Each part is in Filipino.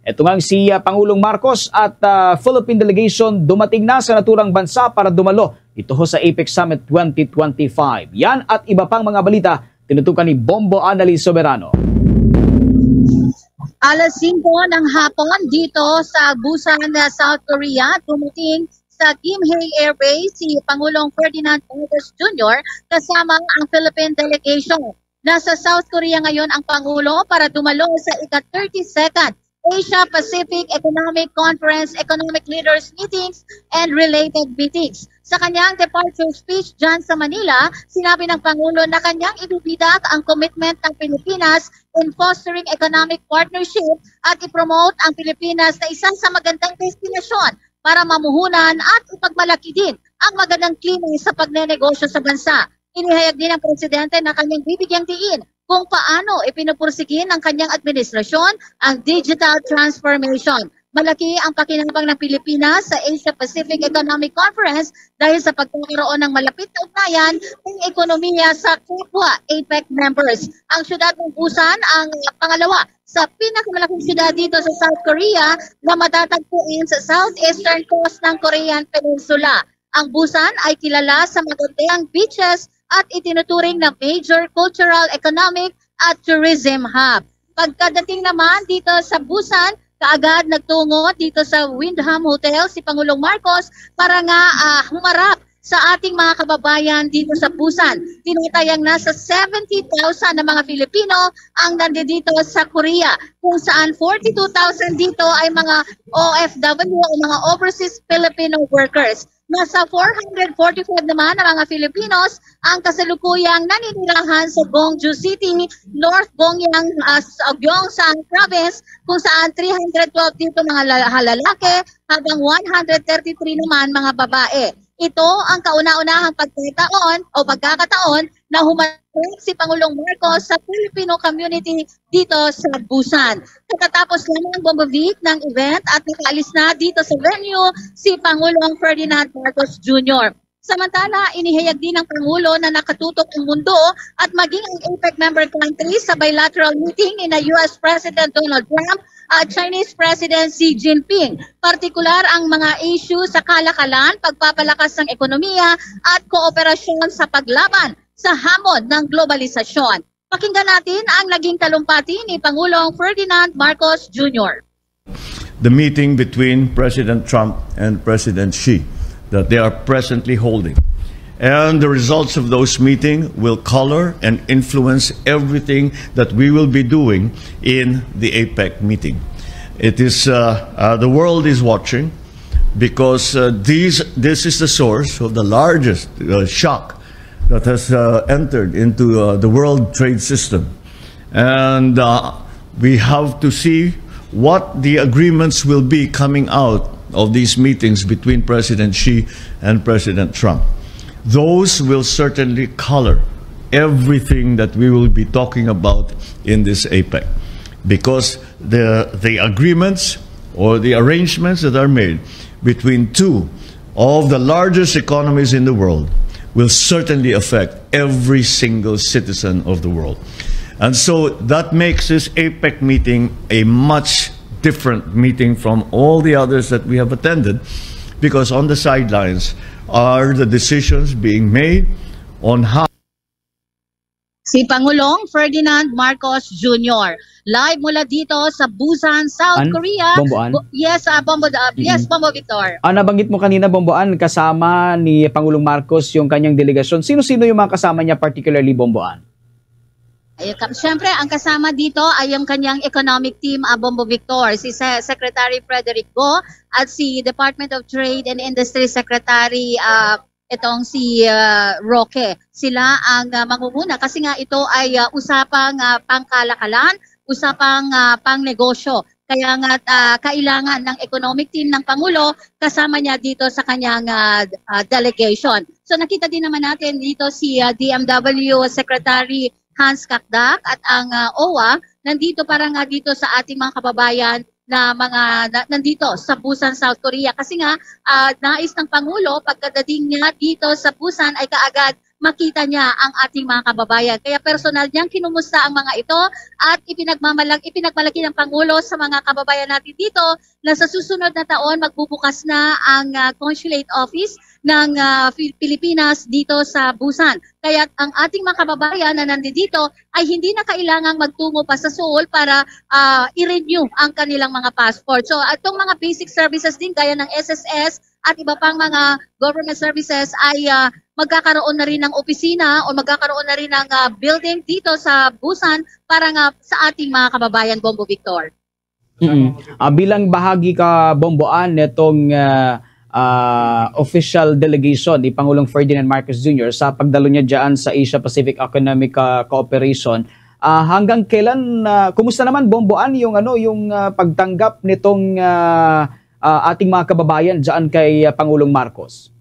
Ito nga si Pangulong Marcos at Philippine delegation dumating na sa naturang bansa para dumalo ito ho sa APEC Summit 2025. Yan at iba pang mga balita tinutukan ni Bombo Annalise Soberano. Alas 5 ng hapon dito sa Busan, South Korea, dumating sa Gimhae Air Base si Pangulong Ferdinand Marcos Jr. kasama ang Philippine delegation. Nasa South Korea ngayon ang Pangulo para dumalo sa ika-32nd Asia-Pacific Economic Conference, Economic Leaders Meetings, and related meetings. Sa kanyang departure speech dyan sa Manila, sinabi ng Pangulo na kanyang ibibidak ang commitment ng Pilipinas in fostering economic partnership at ipromote ang Pilipinas na isa sa magandang destinasyon para mamuhunan at ipagmalaki din ang magandang klima sa pagnenegosyo sa bansa. Inihayag din ng Presidente na kanyang bibigyang diin kung paano ipinupursigin ng kanyang administrasyon ang digital transformation. Malaki ang pakinabang ng Pilipinas sa Asia-Pacific Economic Conference dahil sa pagkakaroon ng malapit na ugnayan ng ekonomiya sa kapwa APEC members. Ang syudad ng Busan ang pangalawa sa pinakamalaking syudad dito sa South Korea na matatagpuin sa southeastern coast ng Korean Peninsula. Ang Busan ay kilala sa magandang beaches at itinuturing na major cultural, economic at tourism hub. Pagkadating naman dito sa Busan, kaagad nagtungo dito sa Windham Hotel si Pangulong Marcos para nga humarap sa ating mga kababayan dito sa Busan. Tinatayang nasa 70,000 na mga Pilipino ang nandito sa Korea, kung saan 42,000 dito ay mga OFW o mga overseas Filipino workers. Nasa 445 naman na mga Filipinos ang kasalukuyang naninirahan sa Gwangju City, North Gyeongyang, Gyeongsang Province, kung saan 312 dito mga lalaki habang 133 naman mga babae. Ito ang kauna-unahang pagkakataon na humarap si Pangulong Marcos sa Filipino community dito sa Busan. Pagkatapos lamang bumabik ng event at nakaalis na dito sa venue si Pangulong Ferdinand Marcos Jr. Samantala, inihayag din ng Pangulo na nakatutok ang mundo at maging ang APEC member countries sa bilateral meeting ni na US President Donald Trump at Chinese President Xi Jinping. Partikular ang mga issue sa kalakalan, pagpapalakas ng ekonomiya at kooperasyon sa paglaban sa hamon ng globalisasyon. Pakinggan natin ang naging talumpati ni Pangulong Ferdinand Marcos Jr. The meeting between President Trump and President Xi that they are presently holding. And the results of those meetings will color and influence everything that we will be doing in the APEC meeting. It is the world is watching because this is the source of the largest shock that has entered into the world trade system, and we have to see what the agreements will be coming out of these meetings between President Xi and President Trump. Those will certainly color everything that we will be talking about in this APEC, because the agreements or the arrangements that are made between two of the largest economies in the world will certainly affect every single citizen of the world. And so that makes this APEC meeting a much different meeting from all the others that we have attended, because on the sidelines are the decisions being made on how. Si Pangulong Ferdinand Marcos Jr. Live mula dito sa Busan, South Korea. Bomboan? Yes, Bombo Victor. Nabanggit mo kanina, Bomboan, kasama ni Pangulong Marcos yung kanyang delegasyon. Sino-sino yung mga kasama niya, particularly Bomboan? Siyempre, ang kasama dito ay yung kanyang economic team, Bombo Victor, si Secretary Frederick Go at si Department of Trade and Industry Secretary itong si Roque. Sila ang mangunguna kasi nga ito ay usapang pangkalakalan, usapang pangnegosyo. Kaya nga kailangan ng economic team ng Pangulo kasama niya dito sa kanyang delegation. So nakita din naman natin dito si DMW Secretary Hans Kakdak at ang OWA nandito para nga dito sa ating mga kababayan na nandito sa Busan, South Korea. Kasi nga nais ng Pangulo pagkadating niya dito sa Busan ay kaagad makita niya ang ating mga kababayan. Kaya personal niyang kinumusta ang mga ito at ipinagmalaki ng Pangulo sa mga kababayan natin dito na sa susunod na taon magbubukas na ang consulate office ng Pilipinas dito sa Busan. Kaya ang ating mga kababayan na nandito ay hindi na kailangang magtungo pa sa Seoul para i-renew ang kanilang mga passport. So itong mga basic services din gaya ng SSS at iba pang mga government services ay magkakaroon na rin ng opisina o magkakaroon na rin ng building dito sa Busan para nga sa ating mga kababayan, Bombo Victor. Bilang bahagi ka, Bomboan, netong official delegation ni Pangulong Ferdinand Marcos Jr. sa pagdalo niya dyan sa Asia-Pacific Economic Cooperation, hanggang kailan, kumusta naman, Bomboan, yung pagtanggap nitong ating mga kababayan dyan kay Pangulong Marcos?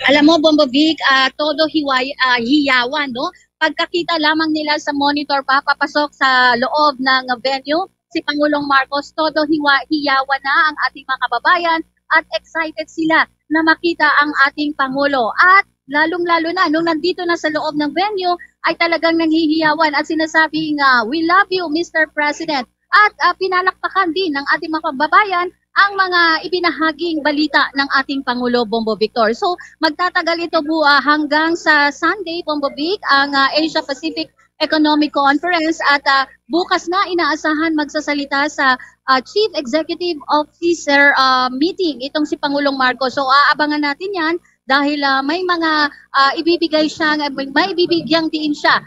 Alam mo, Bombo Vic, todo hiyawan, no? Pagkakita lamang nila sa monitor papapasok sa loob ng venue, si Pangulong Marcos, todo hiyawan na ang ating mga kababayan at excited sila na makita ang ating Pangulo. At lalong-lalo na, nung nandito na sa loob ng venue, ay talagang nanghihiyawan at sinasabing, we love you, Mr. President. At pinalakpakan din ng ating mga kababayan ang mga ibinahaging balita ng ating Pangulo, Bombo Victor. So magtatagal ito hanggang sa Sunday, Bombo Vic, ang Asia-Pacific Economic Conference at bukas na inaasahan magsasalita sa Chief Executive Officer meeting itong si Pangulong Marcos. So aabangan natin yan dahil may mga ibibigay siya, may ibibigyan din siya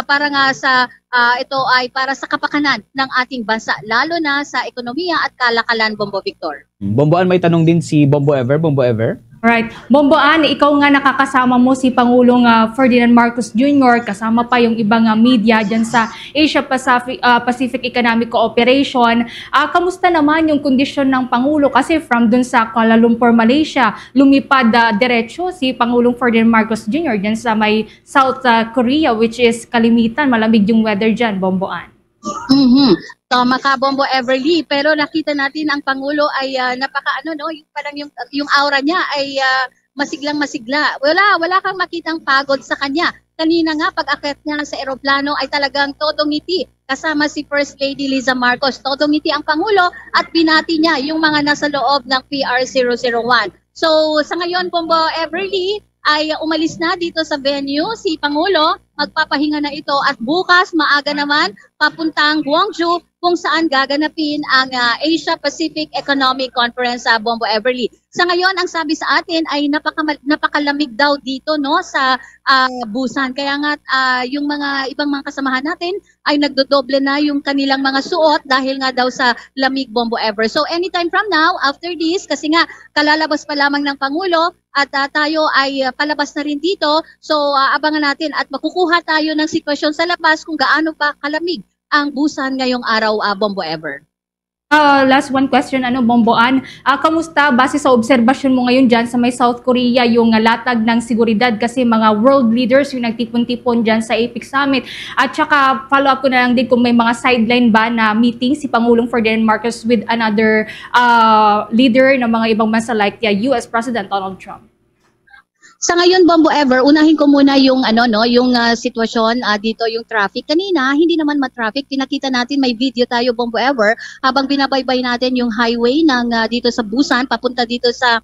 para nga sa ito ay para sa kapakanan ng ating bansa, lalo na sa ekonomiya at kalakalan, Bombo Victor. Bomboan, may tanong din si Bombo Ever. Bombo Ever? Right. Bomboan, ikaw nga nakakasama mo si Pangulong Ferdinand Marcos Jr., kasama pa yung ibang media dyan sa Asia-Pacific Economic Cooperation. Kamusta naman yung kondisyon ng Pangulo? Kasi from dun sa Kuala Lumpur, Malaysia, lumipad diretso si Pangulong Ferdinand Marcos Jr. dyan sa may South Korea, which is kalimitan, malamig yung weather dyan, Bomboan. Tama ka, Bombo Everly, pero nakita natin ang Pangulo ay yung aura niya ay masiglang-masigla. Wala kang makitang pagod sa kanya. Kanina nga, pag-akyat niya sa eroplano ay talagang todo ngiti. Kasama si First Lady Liza Marcos, todo ngiti ang Pangulo at binati niya yung mga nasa loob ng PR001. So sa ngayon, Bombo Everly, ay umalis na dito sa venue si Pangulo, magpapahinga na ito at bukas maaga naman papuntang Guangzhou kung saan gaganapin ang Asia-Pacific Economic Conference sa Bombo Everly. Sa ngayon, ang sabi sa atin ay napakalamig daw dito no sa Busan. Kaya nga yung mga ibang mga kasamahan natin ay nagdodoble na yung kanilang mga suot dahil nga daw sa lamig, Bombo Ever. So anytime from now, after this, kasi nga kalalabas pa lamang ng Pangulo at tayo ay palabas na rin dito. So abangan natin at makukuha tayo ng sitwasyon sa labas kung gaano pa kalamig ang Busan ngayong araw, Bombo Ever. Last one question, Bomboan. Kamusta base sa obserbasyon mo ngayon dyan sa may South Korea yung latag ng seguridad kasi mga world leaders yung nagtipon-tipon dyan sa APEC Summit. At saka follow up ko na lang din kung may mga sideline ba na meeting si Pangulong Ferdinand Marcos with another leader ng mga ibang bansa like US President Donald Trump. Sa ngayon, Bombo Ever, unahin ko muna yung yung sitwasyon dito, yung traffic. Kanina, hindi naman ma-traffic. Pinakita natin, may video tayo, Bombo Ever, habang binabaybay natin yung highway ng dito sa Busan, papunta dito sa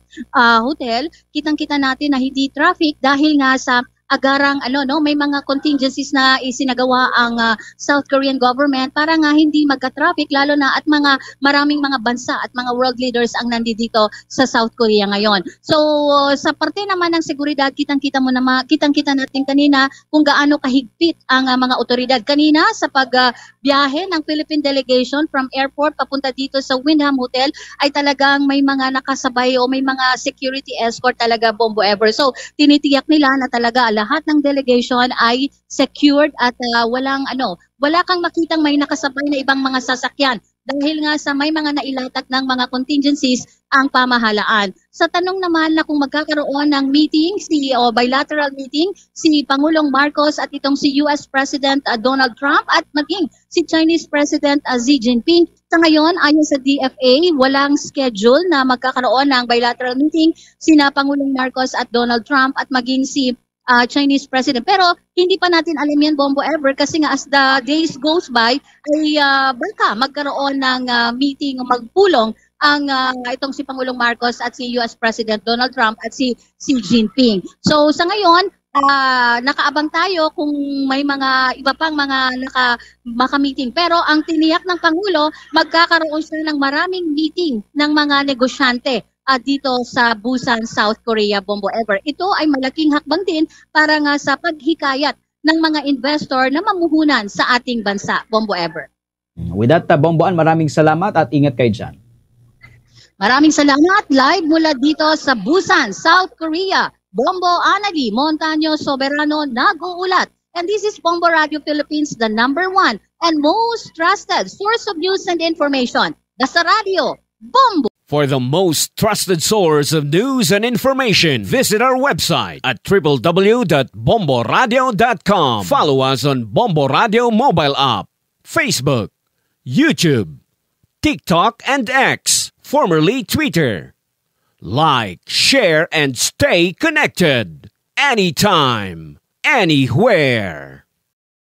hotel. Kitang-kita natin na hindi traffic dahil nga sa agarang may mga contingencies na isinagawa ang South Korean government para nga hindi magka-traffic lalo na at maraming mga bansa at mga world leaders ang nandito sa South Korea ngayon. So sa parte naman ng seguridad, kitang-kita natin kanina kung gaano kahigpit ang mga otoridad. Kanina sa pagbiyahe ng Philippine delegation from airport papunta dito sa Windham Hotel ay talagang may mga nakasabay o may mga security escort talaga, Bombo Ever. So tinitiyak nila na talaga lahat ng delegation ay secured at wala kang makitang may nakasabay na ibang mga sasakyan dahil nga sa may mga nailatag ng mga contingencies ang pamahalaan. Sa tanong naman na kung magkakaroon ng meeting, bilateral meeting, si Pangulong Marcos at itong si US President Donald Trump at maging si Chinese President Xi Jinping, sa ngayon, ayon sa DFA, walang schedule na magkakaroon ng bilateral meeting sina Pangulong Marcos at Donald Trump at maging si Chinese president. Pero hindi pa natin alam yan, Bombo, ever, kasi nga as the days goes by, ay baka magkaroon ng meeting o magpulong ang itong si Pangulong Marcos at si US President Donald Trump at si Xi Jinping. So sa ngayon, nakaabang tayo kung may mga iba pang mga maka-meeting. Pero ang tiniyak ng Pangulo, magkakaroon siya ng maraming meeting ng mga negosyante dito sa Busan, South Korea, Bombo Ever. Ito ay malaking hakbang din para nga sa paghikayat ng mga investor na mamuhunan sa ating bansa, Bombo Ever. With that, Bomboan, maraming salamat at ingat kayo dyan. Maraming salamat. Live mula dito sa Busan, South Korea. Bombo Anali, Montaño Soberano, nag-uulat. And this is Bombo Radio Philippines, the #1 and most trusted source of news and information. Basta Radio, Bombo. For the most trusted source of news and information, visit our website at www.bomboradio.com. Follow us on Bombo Radio mobile app, Facebook, YouTube, TikTok, and X, formerly Twitter. Like, share, and stay connected. Anytime, anywhere.